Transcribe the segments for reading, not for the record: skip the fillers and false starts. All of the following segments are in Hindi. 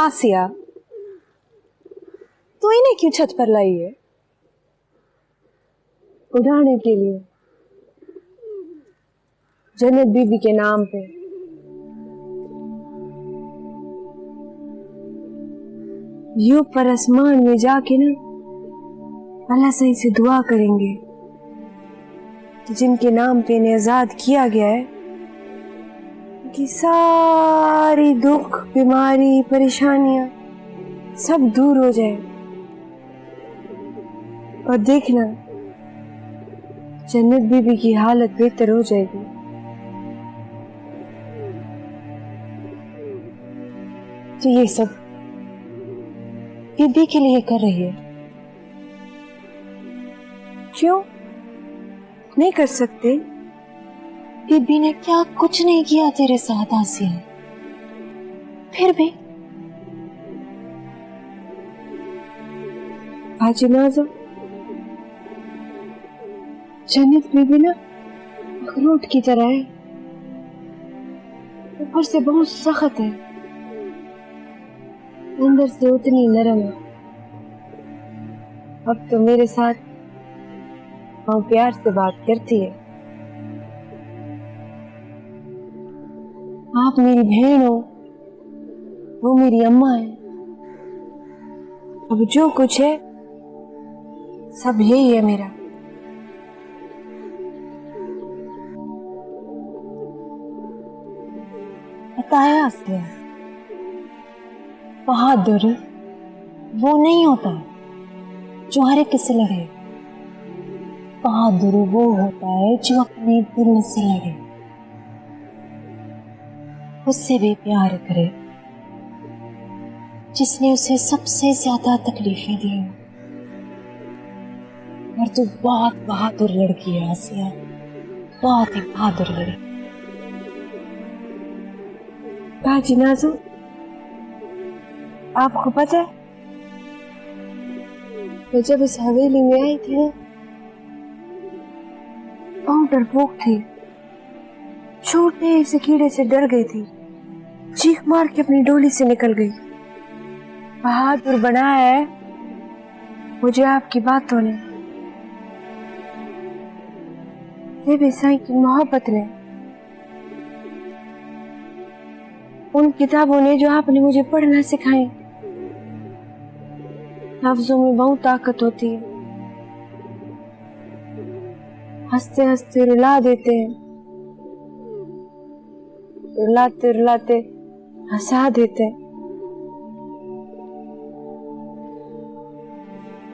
आसिया, तू इन्हें क्यों छत पर लाई है? उड़ाने के लिए, जन्नत बीबी के नाम पे। यूं पर आसमान में जाके ना अल्लाह से इनसे दुआ करेंगे कि जिनके नाम पे इन्हें आजाद किया गया है, कि सारी दुख, बीमारी, परेशानियां सब दूर हो जाए। और देखना, जन्नत बीबी की हालत बेहतर हो जाएगी। तो ये सब बीबी के लिए कर रही है, क्यों नहीं कर सकते? बीबी ने क्या कुछ नहीं किया तेरे साथ आसिया, फिर भी हाजी नाज़ो, जन्नत बीबी ना अखरोट की तरह है, ऊपर से बहुत सख्त है, अंदर से उतनी नरम है। अब तो मेरे साथ बहुत प्यार से बात करती है। आप मेरी बहन हो, वो मेरी अम्मा है। अब जो कुछ है सब यही है मेरा। बताया आसिया, बहादुर वो नहीं होता जो हर एक से लड़े, बहादुर वो होता है जो अपने दिल से लड़े, उससे भी प्यार करे जिसने उसे सबसे ज्यादा तकलीफें दी। और तू बहुत बहादुर लड़की है आसिया, बहुत ही बहादुर लड़की। बाजी नाज़ो, आपको पता है, मैं जब इस हवेली में आई थी ना, बहुत डरपोक थी, छोटे से कीड़े से डर गई थी, चीख मार के अपनी डोली से निकल गई। बहादुर बनाया है मुझे आपकी बातों ने, ये साईं की मोहब्बत ने, उन किताबों ने जो आपने मुझे पढ़ना सिखाई। लफ्जों में बहुत ताकत होती है, हंसते हंसते रुला देते हैं, रुलाते रुलाते हंसा देते हैं।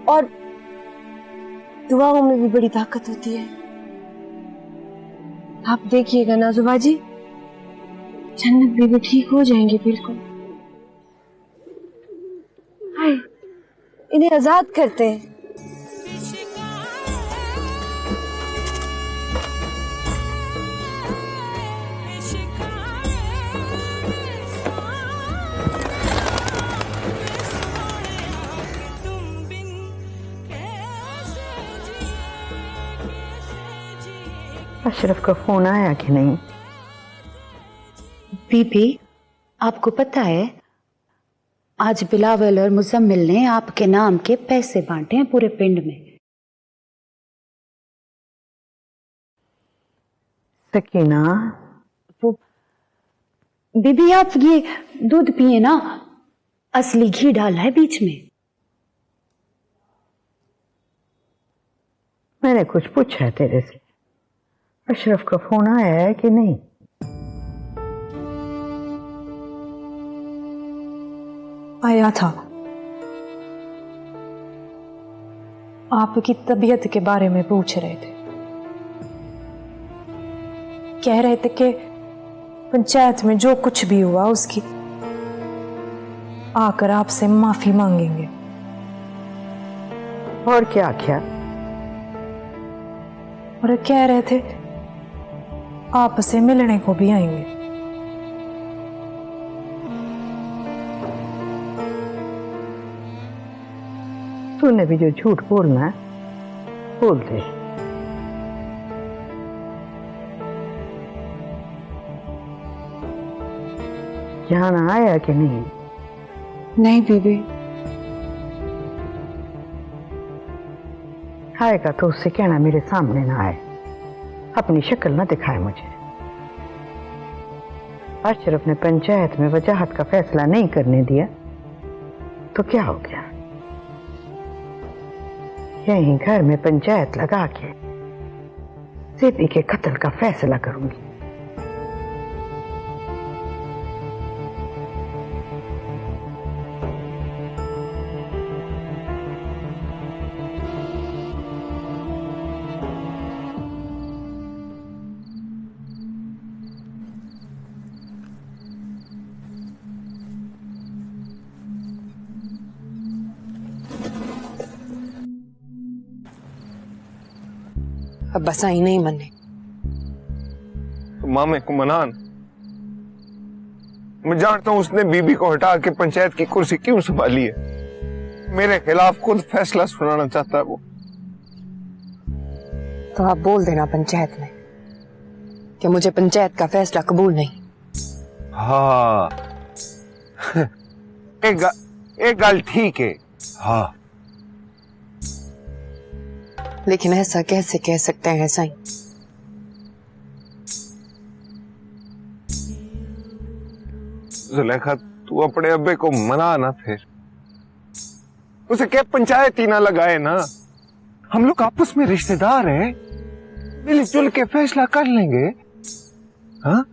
और दुआओं में भी बड़ी ताकत होती है। आप देखिएगा नाज़ो बाजी, जन्नत बीबी ठीक हो जाएंगे बिल्कुल। हाय, इन्हें आजाद करते हैं। अशरफ का फोन आया कि नहीं? बीबी, आपको पता है आज बिलावल और मुजम्मिल ने आपके नाम के पैसे बांटे हैं पूरे पिंड में। सकीना, वो बीबी आप ये दूध पिए ना, असली घी डाला है बीच में। मैंने कुछ पूछा है तेरे से, अशरफ का फोन आया है कि नहीं? आया था, आपकी तबीयत के बारे में पूछ रहे थे, कह रहे थे कि पंचायत में जो कुछ भी हुआ उसकी आकर आपसे माफी मांगेंगे। और क्या क्या? और कह रहे थे आपसे मिलने को भी आएंगे। तूने भी जो झूठ बोलना है बोल दे। जाना आया कि नहीं? नहीं बीबी, आएगा तो उससे कहना मेरे सामने ना आए, अपनी शक्ल ना दिखाए मुझे। अशरफ ने पंचायत में वजाहत का फैसला नहीं करने दिया तो क्या हो गया? यहीं घर में पंचायत लगा के सीपी के कत्ल का फैसला करूंगी। अब बस आई नहीं मने। तो मामे को मनान। मैं जानता हूं उसने बीबी को हटा के पंचायत की कुर्सी क्यों संभाली है। मेरे खिलाफ खुद फैसला सुनाना चाहता है वो। तो आप बोल देना पंचायत में कि मुझे पंचायत का फैसला कबूल नहीं। हाँ एक गल ठीक है। हाँ लेकिन ऐसा कैसे कह सकते हैं साईं? जुलेखा तू अपने अब्बे को मना ना, फिर उसे क्या पंचायत ही ना लगाए ना। हम लोग आपस में रिश्तेदार हैं, मिलजुल के फैसला कर लेंगे। हाँ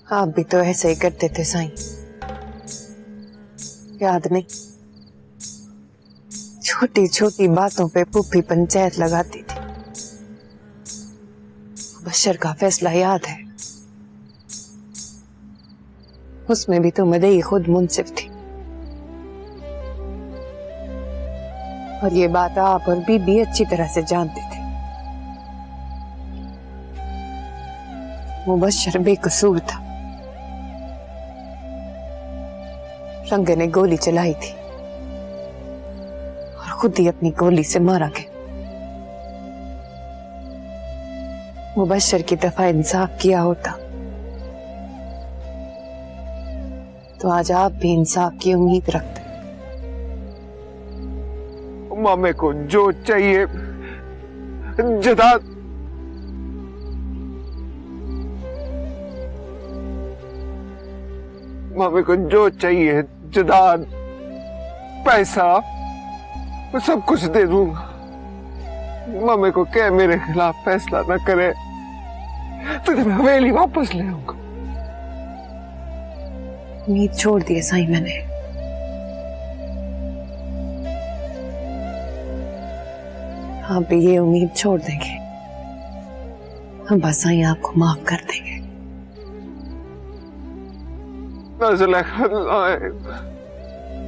आप भी तो ऐसे ही करते थे साईं, याद नहीं? छोटी छोटी बातों पे पुप्पी पंचायत लगाती थी। बशर का फैसला याद है, उसमें भी तो मदई खुद मुंसिफ थी। और ये बात आप और बीबी अच्छी तरह से जानते थे। मुबश्शर बेकसूर था। रंगे ने गोली चलाई थी और खुद ही अपनी गोली से मारा गया। मुबश्शर की दफा इंसाफ किया होता तो आज आप भी इंसाफ की उम्मीद रखते। मामे को जो चाहिए जदा मामे को जो चाहिए जदाद पैसा मैं सब कुछ दे दूंगा। मामे को क्या मेरे खिलाफ फैसला न करे तो मैं हवेली वापस ले आऊंगा। उम्मीद छोड़ दी साईं मैंने। आप भी ये उम्मीद छोड़ देंगे, हम बस साईं आपको माफ कर देंगे।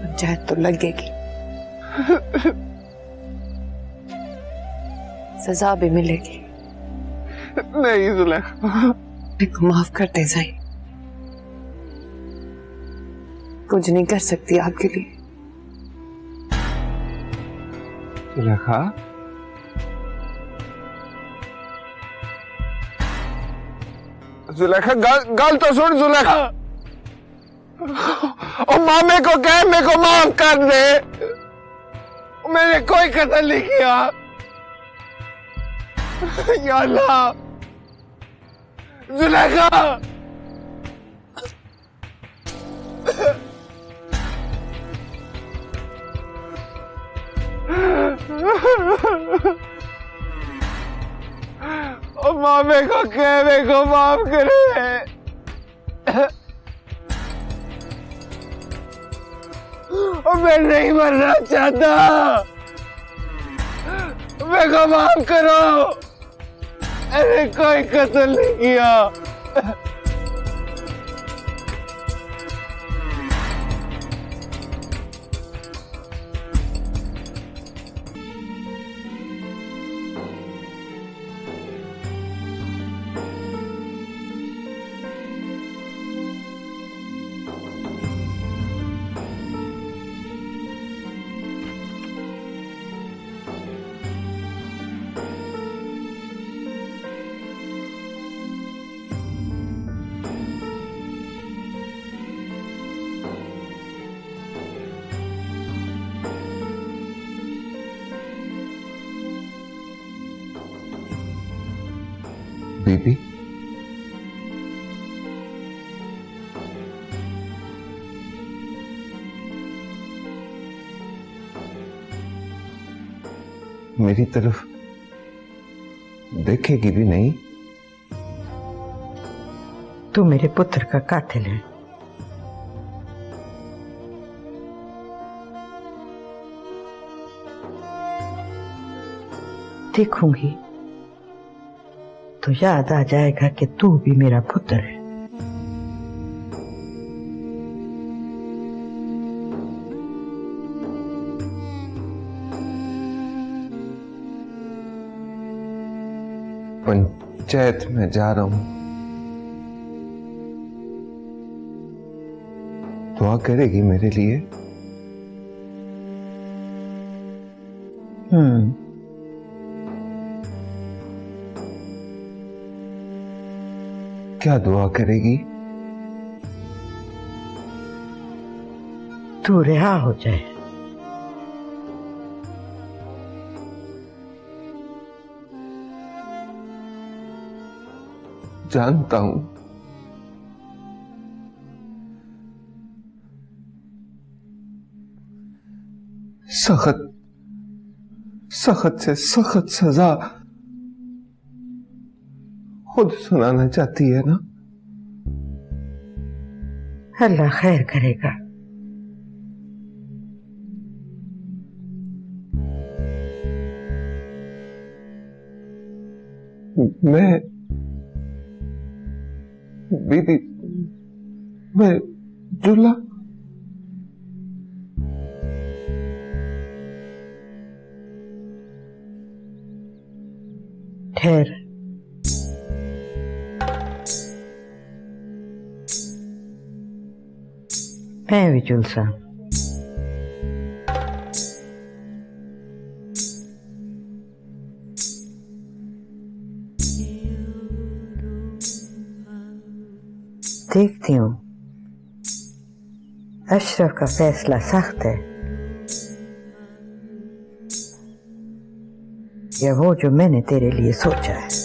पंचायत तो लगेगी, सजा भी मिलेगी। नहीं जुलेखा, को माफ कर दे साईं, कुछ नहीं कर सकती आपके लिए। जुलेखा जुलेखा गाल तो सुन जुलेखा। और मामे को कह मेरे को माफ कर दे, मैंने कोई कत्ल नहीं किया। या अल्लाह जुलेखा और मामे को कह मेरे को माफ करे। और मैं नहीं मरना चाहता, मेरे को माफ करो, मैंने कोई कत्ल नहीं किया। बीबी, मेरी तरफ देखेगी भी नहीं? तू मेरे पुत्र का कातिल है। देखूंगी तो याद आ जाएगा कि तू भी मेरा पुत्र है। पंचायत में जा रहा हूं, दुआ करेगी मेरे लिए? क्या दुआ करेगी? तू रिहा हो जाए। जानता हूं, सख्त सख्त से सख्त सजा खुद सुनाना चाहती है ना? अल्लाह खैर करेगा। मैं बीबी, मैं जुल्ला ठहर। मैं भी जुलसा। देखती हूँ अशरफ का फैसला सख्त है या वो जो मैंने तेरे लिए सोचा है।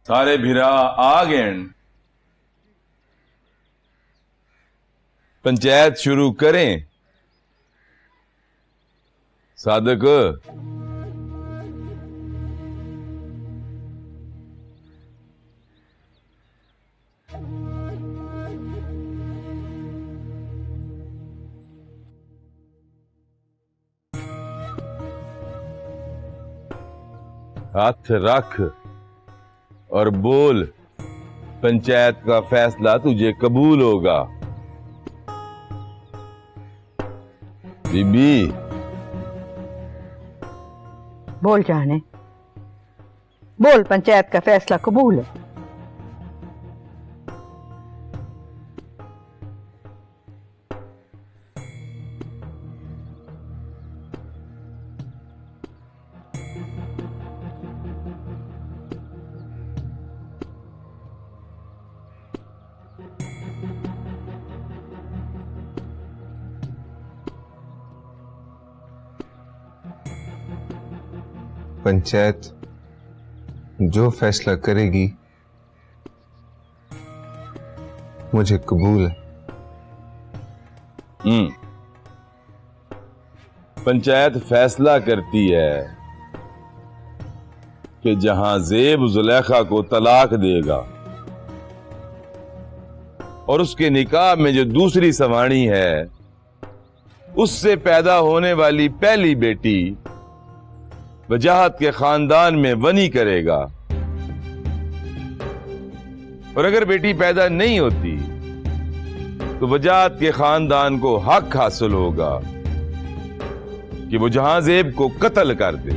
सारे भिरा आ गए। पंचायत शुरू करें। सादक, हाथ रख और बोल, पंचायत का फैसला तुझे कबूल होगा। बीबी, बोल जाने, बोल पंचायत का फैसला कबूल है। पंचायत जो फैसला करेगी मुझे कबूल है। पंचायत फैसला करती है कि जहां ज़ेब जुलेखा को तलाक देगा और उसके निकाह में जो दूसरी सवाणी है उससे पैदा होने वाली पहली बेटी वजाहत के खानदान में वनी करेगा, और अगर बेटी पैदा नहीं होती तो वजाहत के खानदान को हक हासिल होगा कि वो जहांजेब को कत्ल कर दे।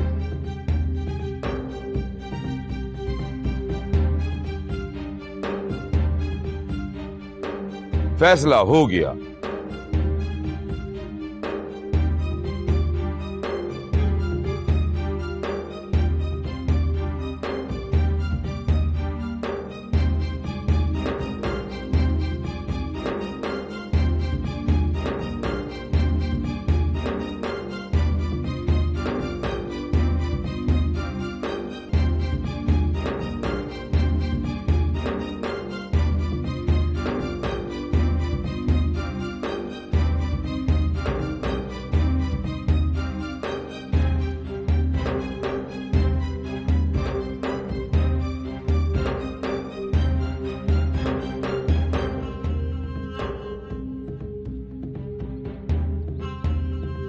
फैसला हो गया।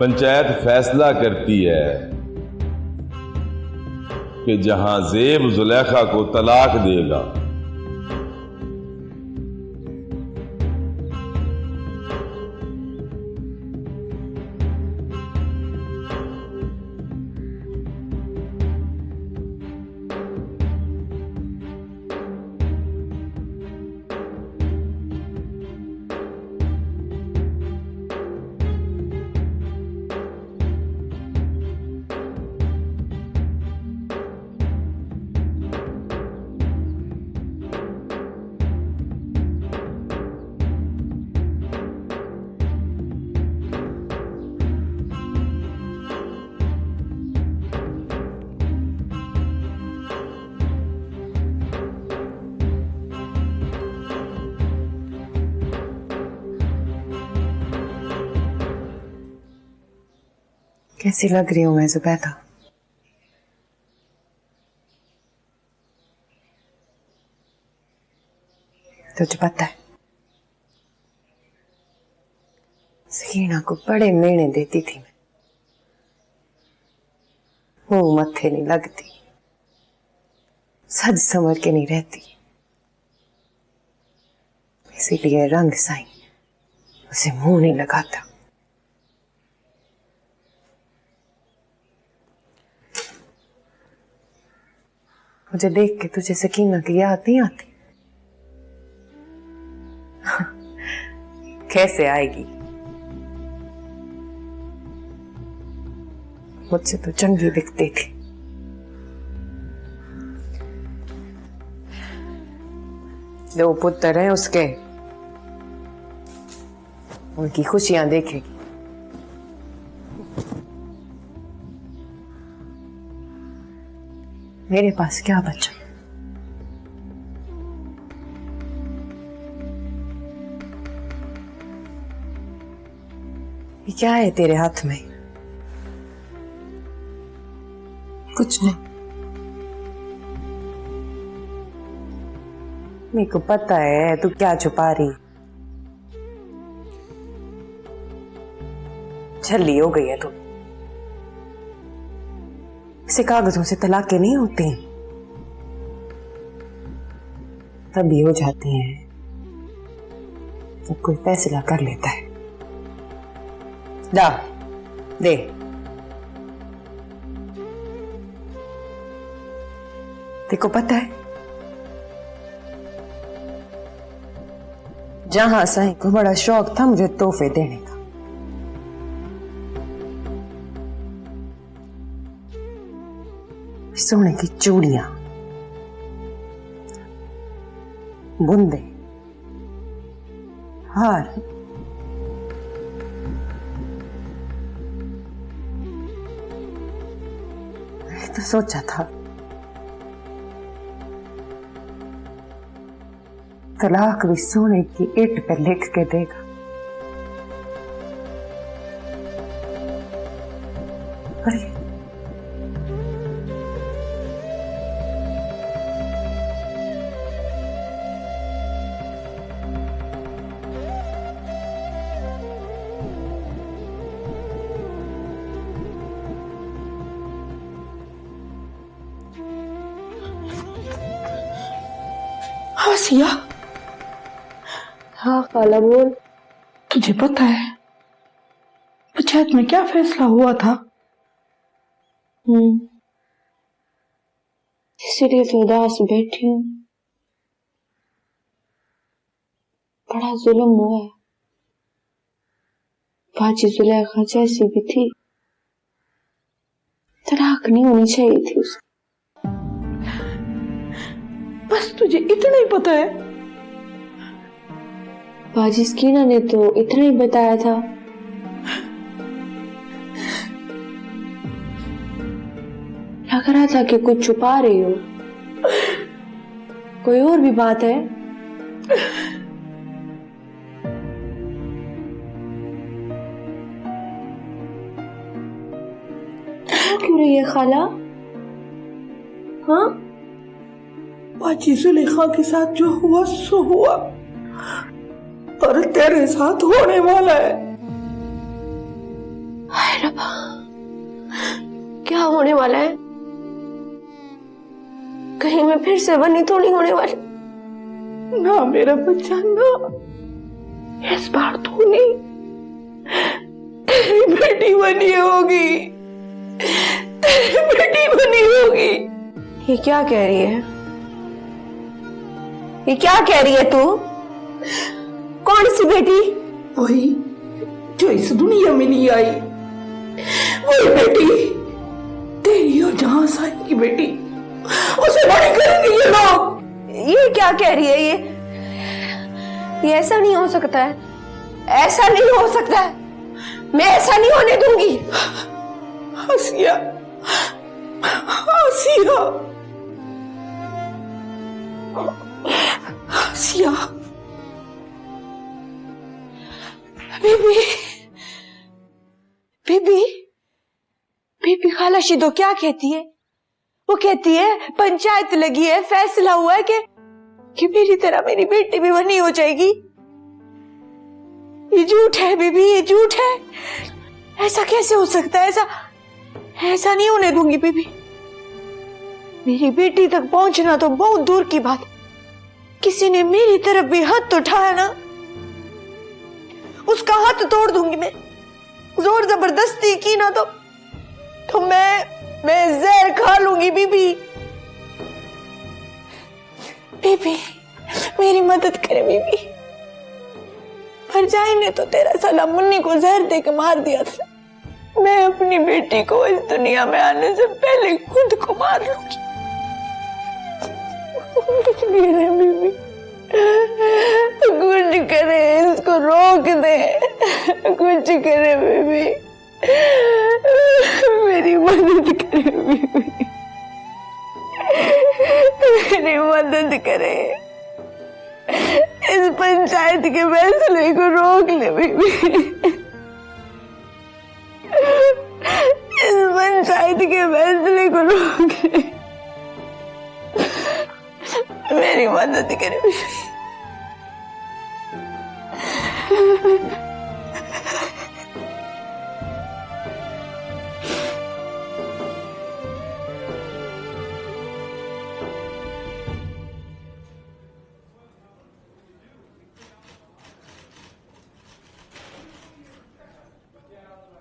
पंचायत फैसला करती है कि जहांजेब जुलेखा को तलाक देगा। कैसी लग रही हूं मैं जुबैदा? तुझे पता है सकीना को बड़े मेहने देती थी मैं, मुंह मत्थे नहीं लगती, सज संवर के नहीं रहती, इसीलिए रंग साई उसे मुंह नहीं लगाता। मुझे देख के तुझे सकीना की याद नहीं आती? कैसे आएगी? मुझसे तो चंगी दिखती थी। दो पुत्र हैं उसके, उनकी खुशियां देखेगी। मेरे पास क्या बचा? ये क्या है तेरे हाथ में? कुछ नहीं। मेरे को पता है तू क्या छुपा रही। छली हो गई है तू। इसे कागजों से तलाकें नहीं होती, तभी हो जाती हैं जब कोई फैसला कर लेता है। ला दे। तेको पता है जहां साईं को बड़ा शौक था मुझे तोहफे देने का। सोने की चूड़ियां, बुंदे, हार, मैं तो सोचा था तलाक भी सोने की ईंट पे लिख के देगा, पर आसिया। हाँ खाला बोल। तुझे पता है पंचायत में क्या फैसला हुआ था? इसीलिए तो उदास बैठी हूँ। बड़ा जुल्म हुआ है। बाजी जुलेखा जैसी भी थी, तलाक नहीं होनी चाहिए थी उसे। बस तुझे इतना ही पता है? बाजी स्कीना ने तो इतना ही बताया था। लग रहा था कि कुछ छुपा रही हो। कोई और भी बात है? क्यों रही है खाला? हाँ, बाजी जुलेखा के साथ जो हुआ सो हुआ, और तेरे साथ होने वाला है। हाय रब्बा, क्या होने वाला है? कहीं मैं फिर से बनी तो नहीं होने वाली? ना मेरा बच्चा ना, इस बार तू नहीं, तेरी बेटी बनी होगी, तेरी बेटी बनी होगी। ये क्या कह रही है? ये क्या कह रही है तू? कौन सी बेटी? वही जो इस दुनिया में नहीं आई, वही बेटी, तेरी और जहां साई की बेटी। उसे बड़ी करेंगे ये लोग। ये क्या कह रही है? ये ऐसा नहीं हो सकता है, ऐसा नहीं हो सकता है। मैं ऐसा नहीं होने दूंगी। आसिया, आसिया, आसिया, बेबी, बेबी, बेबी खाला शिदो क्या कहती है? वो कहती है पंचायत लगी है, फैसला हुआ है कि मेरी तरह मेरी बेटी भी बनी हो जाएगी। ये झूठ है बेबी, ये झूठ है। ऐसा कैसे हो सकता है? ऐसा नहीं होने दूंगी बेबी। मेरी बेटी तक पहुंचना तो बहुत दूर की बात, किसी ने मेरी तरफ भी हाथ उठाया ना, उसका हाथ तोड़ दूंगी मैं। जोर जबरदस्ती की ना तो मैं जहर खा लूंगी बीबी। बीबी मेरी मदद करे बीबी। फरजाई ने तो तेरा साला मुन्नी को जहर देकर मार दिया था। मैं अपनी बेटी को इस दुनिया में आने से पहले खुद को मार लूंगी। कुछ बीबी, कुछ करे, इसको रोक दे, कुछ करे बेबी, मेरी मदद करे बेबी, मेरी मदद करे। इस पंचायत के फैसले को रोक ले बेबी, इस पंचायत के फैसले को रोक ले, मेरी मदद करे बेबी।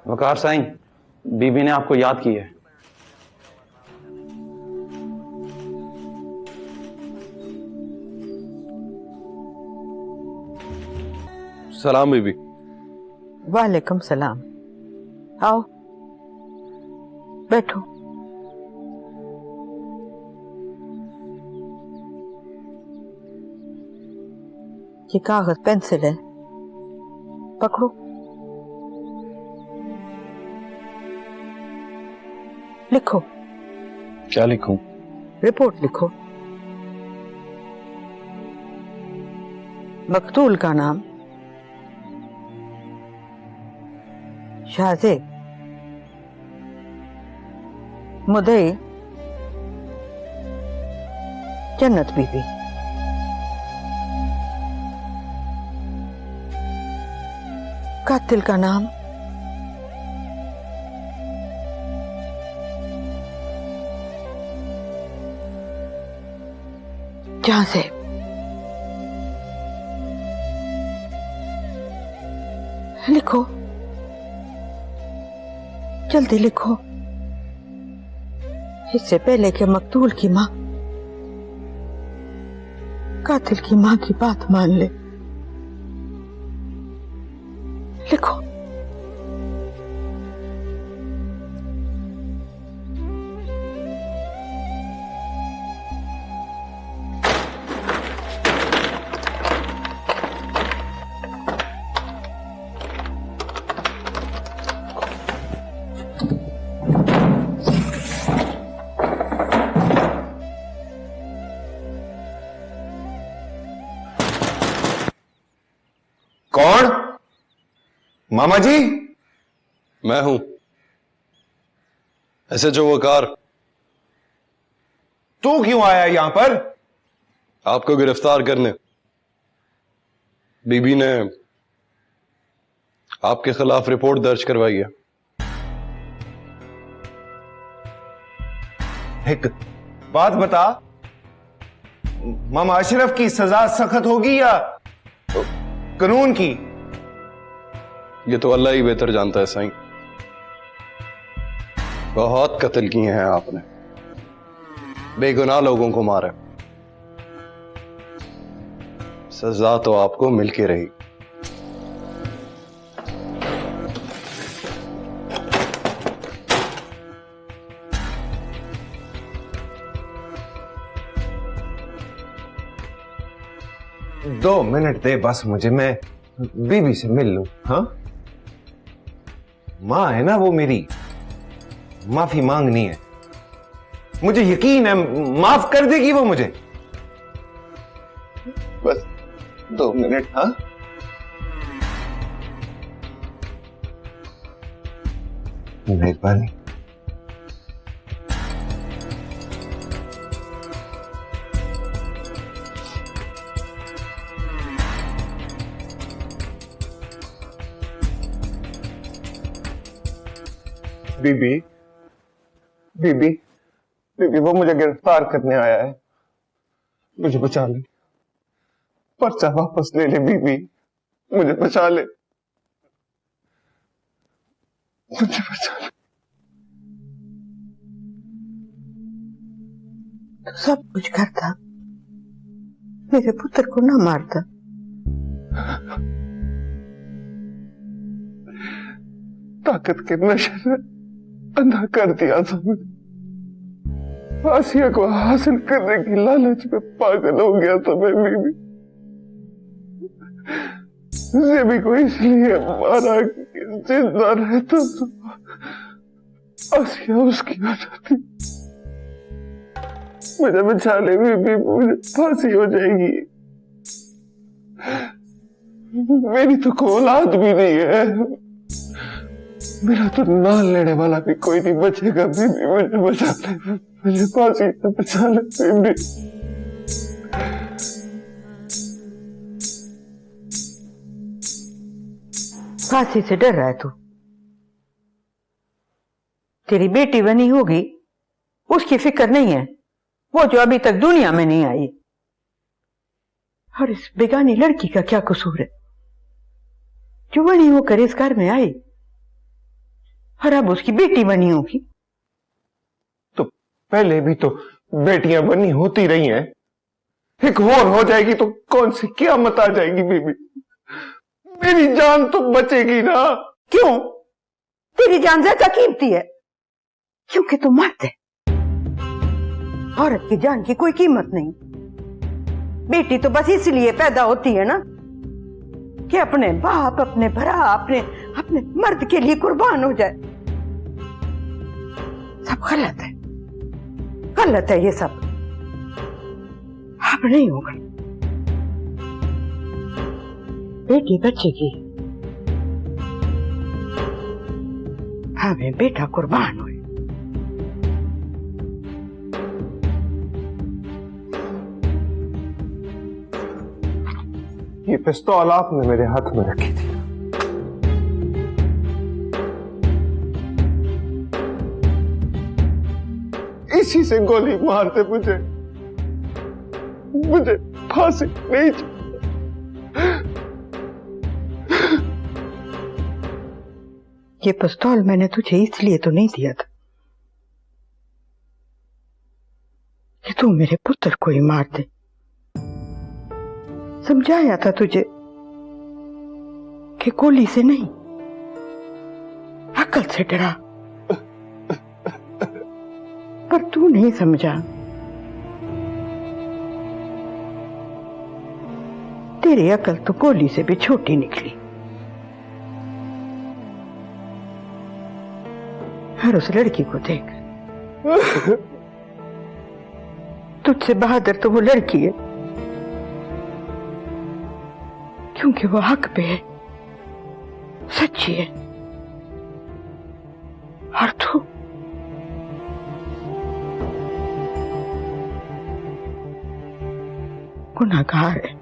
वकार साईं, बीबी ने आपको याद की है। सलाम बीबी। वालेकुम सलाम। आओ बैठो। ये कागज पेंसिल है, पकड़ो। लिखो। क्या लिखूं? रिपोर्ट लिखो। मकतूल का नाम शाहजेब, मुदई जन्नत बीबी। कातिल का नाम जहां से लिखो, जल्दी लिखो। इससे पहले कि मकतूल की मां कातिल की मां की बात मान ले, लिखो। कौन? मामा जी? मैं हूं ऐसे जो वकार। तू क्यों आया यहां पर? आपको गिरफ्तार करने। बीबी ने आपके खिलाफ रिपोर्ट दर्ज करवाई है। एक बात बता, मामा अशरफ की सजा सख्त होगी या कानून की? ये तो अल्लाह ही बेहतर जानता है साईं। बहुत कत्ल किए हैं आपने, बेगुनाह लोगों को मारा। सजा तो आपको मिल के रही। दो मिनट दे बस मुझे, मैं बीबी से मिल लूं। हाँ, मां है ना वो मेरी, माफी मांगनी है। मुझे यकीन है माफ कर देगी वो मुझे। बस 2 मिनट। हाँ, मेहरबानी। बीबी, बीबी, बीबी, वो मुझे गिरफ्तार करने आया है। मुझे बचा ले, पर्चा वापस ले ले बीबी, मुझे बचा ले, मुझे बचा ले। तो सब कुछ करता, मेरे पुत्र को ना मारता। ताकत के नशे में अंधा कर दिया था मुझे। आसिया को हासिल करने की लालच में पागल हो गया था मैं बीबी। जेबी को इसलिए मारा कि जिंदा रहता तो आसिया उसकी हो जाती। मुझे बचा ले बीबी, मुझे फांसी हो जाएगी। मेरी तो कोई औलाद भी नहीं है, मेरा तो नाल लेने वाला भी कोई नहीं बचेगा बीबी। मुझे बचा ले, मुझे फांसी से बचा ले बीबी। फांसी से डर रहा है तू? तेरी बेटी बनी होगी, उसकी फिक्र नहीं है, वो जो अभी तक दुनिया में नहीं आई। और इस बेगानी लड़की का क्या कसूर है जो बनी होकर इस घर में आई और अब उसकी बेटी बनी होगी? तो पहले भी तो बेटियां बनी होती रही हैं, एक और हो जाएगी तो कौन सी क़यामत आ जाएगी बीबी? मेरी जान तो बचेगी ना। क्यों? तेरी जान ज्यादा कीमती है क्योंकि तू मर्द है। औरत की जान की कोई कीमत नहीं। बेटी तो बस इसलिए पैदा होती है ना कि अपने बाप, अपने भरा, अपने मर्द के लिए कुर्बान हो जाए। सब गलत है, गलत है ये सब। अब नहीं होगा। बेटी बचेगी, हमें बेटा कुर्बान हुए। ये पिस्तौल आपने मेरे हाथ में रखी थी, इसी से गोली मारते मुझे फांसी नहीं ये पिस्तौल मैंने तुझे इसलिए तो नहीं दिया था कि तू मेरे पुत्र को ही मार दे। समझाया था तुझे कि गोली से नहीं, अकल से डरा, पर तू नहीं समझा। तेरी अकल तो गोली से भी छोटी निकली। हर उस लड़की को देख, तुझसे बहादुर तो वो लड़की है क्योंकि वो हक पे है, सच्ची है, और तू गुनाहगार है,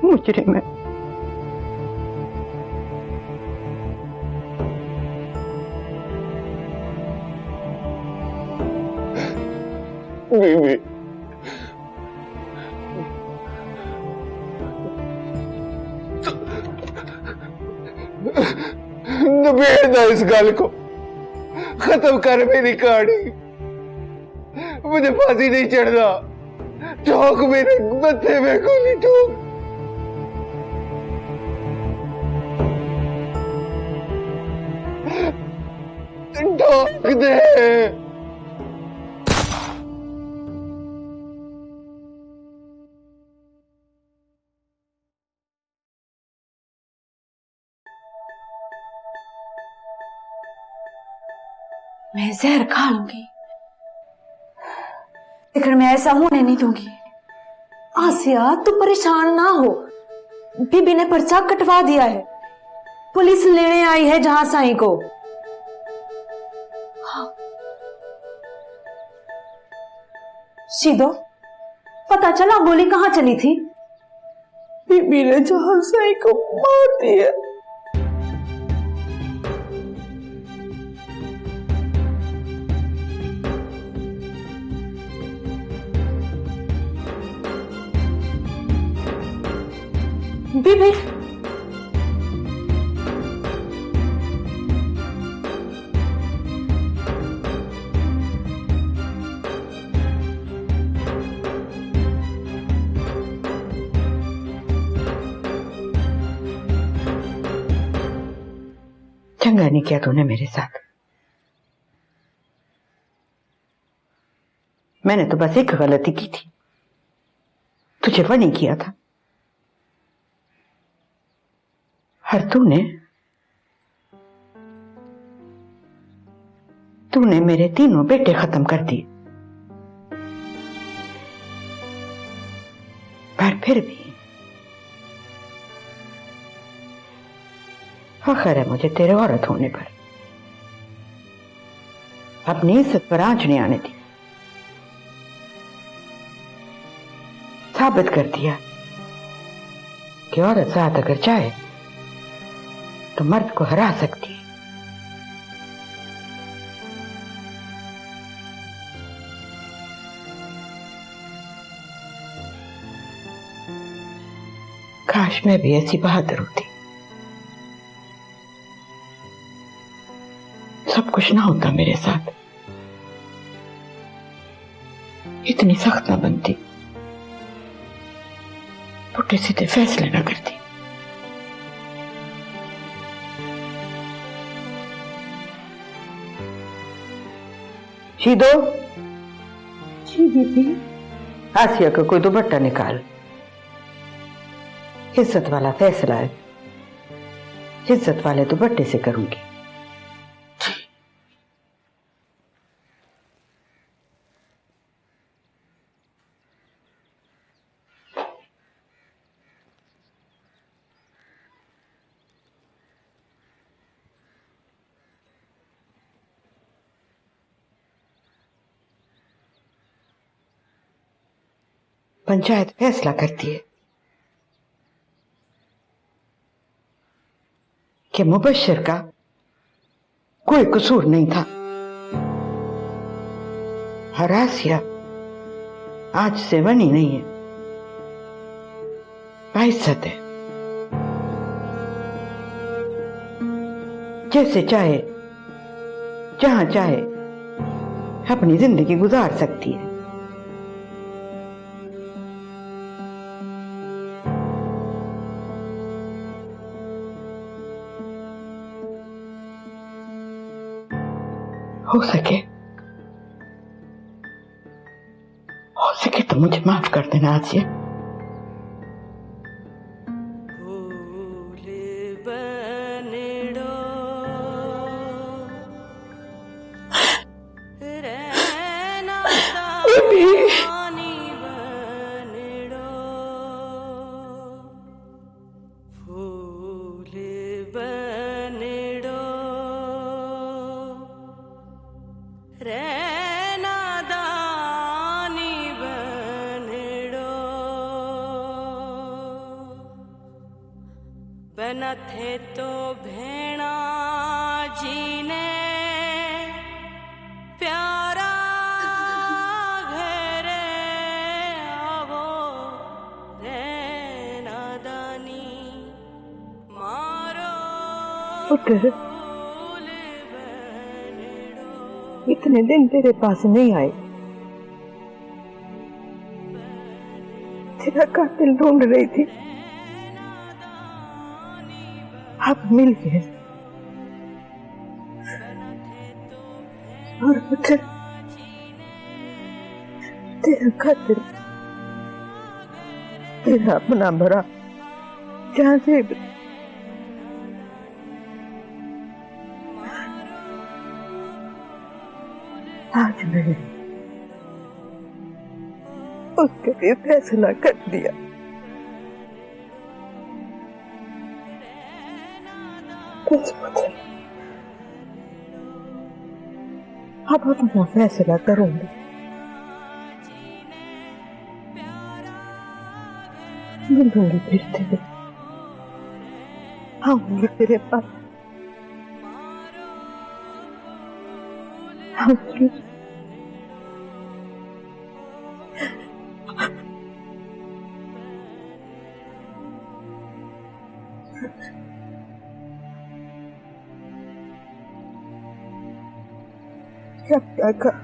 मुजरिम है। बीबी, नबेड़ दे इस गल को, खत्म कर मेरी कहानी। मुझे फांसी नहीं चढ़ना, ठोक मेरे मत्थे में गोली ठोक। ठोक दे। मैं जहर खा लूंगी, लेकिन मैं ऐसा होने नहीं दूंगी। आसिया, तू परेशान ना हो, बीबी ने पर्चा कटवा दिया है, पुलिस लेने आई है जहां साईं को। हाँ। शीदो, पता चला गोली कहां चली थी? बीबी ने जहां साईं को मार दिया। बीबी, चंगा नहीं किया तूने मेरे साथ। मैंने तो बस एक गलती की थी, तुझे वो नहीं किया था। और तूने मेरे तीनों बेटे खत्म कर दिए। पर फिर भी फख्र है मुझे तेरे औरत होने पर। अपनी इज्जत पर आंच नहीं आने दी। साबित कर दिया कि औरत साथ अगर चाहे तो मर्द को हरा सकती है। काश मैं भी ऐसी बहादुर होती, सब कुछ ना होता मेरे साथ, इतनी सख्त ना बनती, पुट्टे सीधे फैसले ना करती। शीदो, जी बीबी। आसिया का कोई दुपट्टा निकाल। इज्जत वाला फैसला है, इज्जत वाले दुपट्टे से करूंगी। पंचायत फैसला करती है कि मुबश्शिर का कोई कसूर नहीं था। और आसिया आज से बनी नहीं है, बाइज्जत है। जैसे चाहे जहां चाहे अपनी जिंदगी गुजार सकती है। हो सके तो मुझे माफ कर देना आसिया। बना थे तो भेणा जी ने प्यारा घेरे आवो रे नादानी मारो इतने दिन तेरे पास नहीं आए, तेरा कातिल ढूंढ रही थी, अब मिल गए। और मुझे तेरा कातिल, तेरा अपना भरा जहां से आज मैंने उसके लिए फैसला कर दिया। अब अपना फैसला करूंगी। मिलूंगी फिर तेरे, आऊंगी तेरे पास, आऊंगी। क्या कर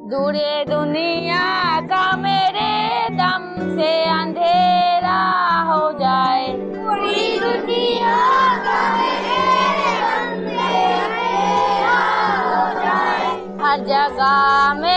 दूरे दुनिया का मेरे दम से अंधेरा हो जाए, पूरी दुनिया का मेरे दम से अंधेरा हो जाए, हर जगह में